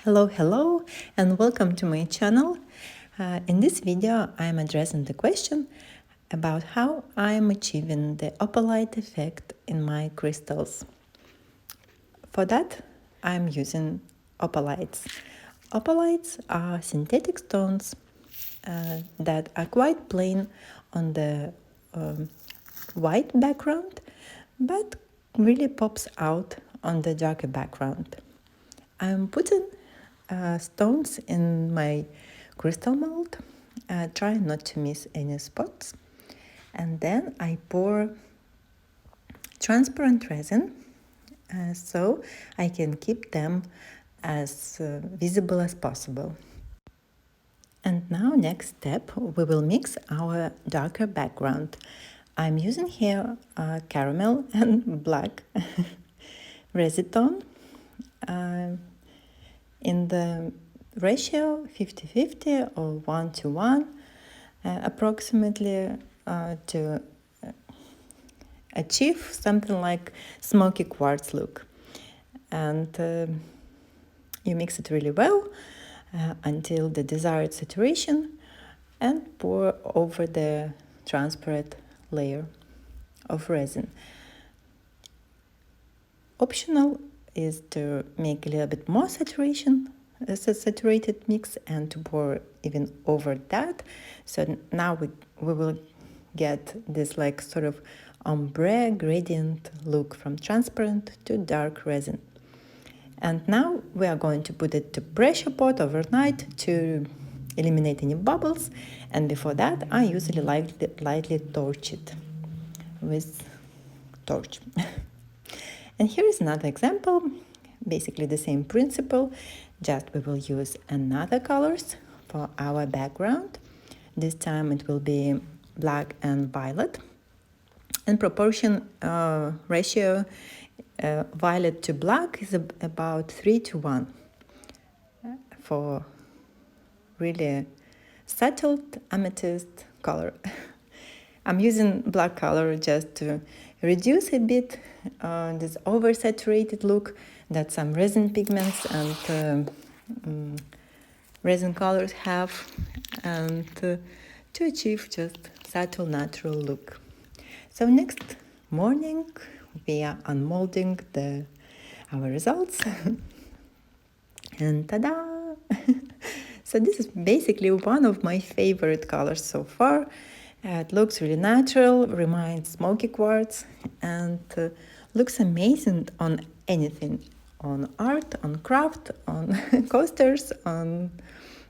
Hello, and welcome to my channel. In this video, I'm addressing the question about how I'm achieving the opalite effect in my crystals. For that, I'm using opalites. Opalites are synthetic stones that are quite plain on the white background, but really pops out on the darker background. I'm putting stones in my crystal mold, trying not to miss any spots. And then I pour transparent resin so I can keep them as visible as possible. And now, next step, we will mix our darker background. I'm using here caramel and black resin in the ratio 50-50 or 1:1 approximately to achieve something like smoky quartz look. And you mix it really well until the desired saturation and pour over the transparent layer of resin. Optional is to make a little bit more saturation, a saturated mix, and to pour even over that. So now we will get this like sort of ombre gradient look from transparent to dark resin. And now we are going to put it to pressure pot overnight to eliminate any bubbles. And before that, I usually lightly torch it with torch. And here is another example, basically the same principle, just we will use another colors for our background. This time it will be black and violet. And proportion ratio violet to black is about 3:1 for really settled amethyst color. I'm using black color just to reduce a bit this oversaturated look that some resin pigments and resin colors have, and to achieve just subtle natural look. So next morning we are unmolding our results and ta-da! So this is basically one of my favorite colors so far. It looks really natural, reminds smoky quartz, and looks amazing on anything, on art, on craft, on coasters, on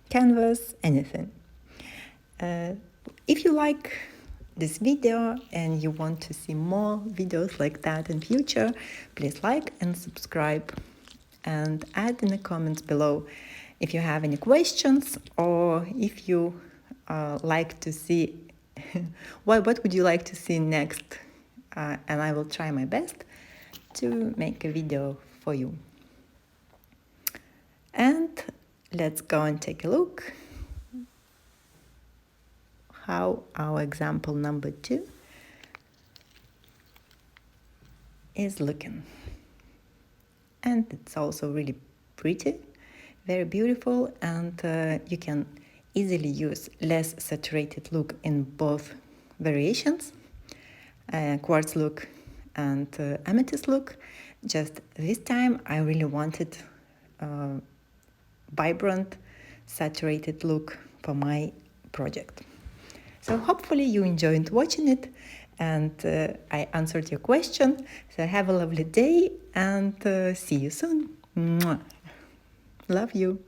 canvas, anything. If you like this video and you want to see more videos like that in future, please like and subscribe and add in the comments below if you have any questions, or if you like to see what would you like to see next, and I will try my best to make a video for you. And let's go and take a look how our example number 2 is looking. And it's also really pretty, very beautiful, and you can easily use less saturated look in both variations, quartz look and amethyst look. Just this time I really wanted vibrant saturated look for my project. So hopefully you enjoyed watching it, and I answered your question. So have a lovely day, and see you soon. Mwah. Love you.